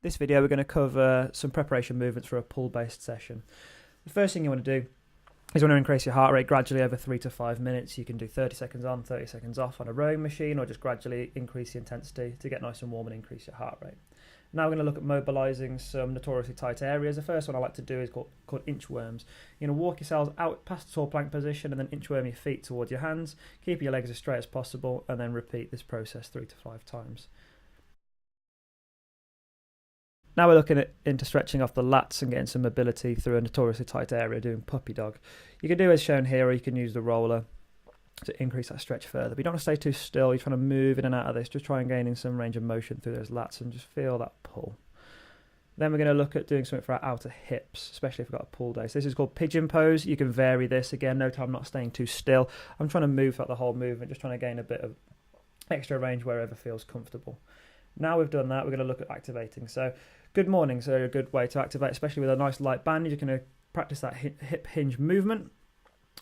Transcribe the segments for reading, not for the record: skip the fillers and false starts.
This video we're going to cover some preparation movements for a pull-based session. The first thing you want to do is you want to increase your heart rate gradually over 3 to 5 minutes. You can do 30 seconds on, 30 seconds off on a rowing machine, or just gradually increase the intensity to get nice and warm and increase your heart rate. Now we're going to look at mobilising some notoriously tight areas. The first one I like to do is called inchworms. You're going to walk yourselves out past the tall plank position and then inchworm your feet towards your hands, keep your legs as straight as possible, and then repeat this process 3 to 5 times. Now we're looking into stretching off the lats and getting some mobility through a notoriously tight area, doing puppy dog. You can do as shown here, or you can use the roller to increase that stretch further. But you don't want to stay too still. You're trying to move in and out of this. Just try and gain in some range of motion through those lats and just feel that pull. Then we're going to look at doing something for our outer hips, especially if we've got a pull day. So this is called pigeon pose. You can vary this. Again, note I'm not staying too still. I'm trying to move throughout the whole movement, just trying to gain a bit of extra range wherever feels comfortable. Now we've done that, we're going to look at activating. So good morning, so a good way to activate, especially with a nice light band. You're going to practice that hip hinge movement.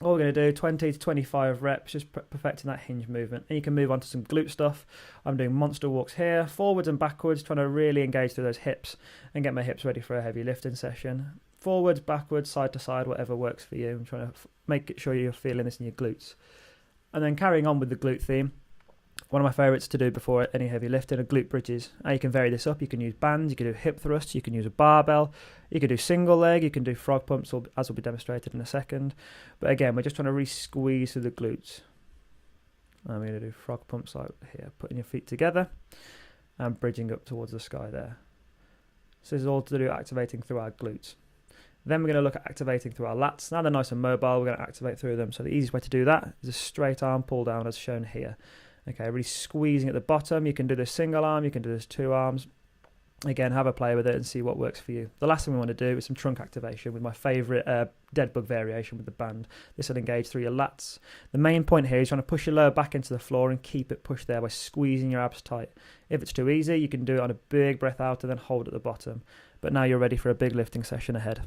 All we're going to do, 20 to 25 reps, just perfecting that hinge movement. And you can move on to some glute stuff. I'm doing monster walks here, forwards and backwards, trying to really engage through those hips and get my hips ready for a heavy lifting session. Forwards, backwards, side to side, whatever works for you. I'm trying to make sure you're feeling this in your glutes. And then carrying on with the glute theme, one of my favourites to do before any heavy lifting are glute bridges. Now you can vary this up. You can use bands, you can do hip thrusts, you can use a barbell, you can do single leg, you can do frog pumps, as will be demonstrated in a second. But again, we're just trying to re-squeeze through the glutes. And we're going to do frog pumps like here, putting your feet together and bridging up towards the sky there. So this is all to do activating through our glutes. Then we're going to look at activating through our lats. Now they're nice and mobile, we're going to activate through them. So the easiest way to do that is a straight arm pull down as shown here. Okay, really squeezing at the bottom. You can do this single arm, you can do this 2 arms. Again, have a play with it and see what works for you. The last thing we want to do is some trunk activation with my favourite dead bug variation with the band. This will engage through your lats. The main point here is trying to push your lower back into the floor and keep it pushed there by squeezing your abs tight. If it's too easy, you can do it on a big breath out and then hold at the bottom. But now you're ready for a big lifting session ahead.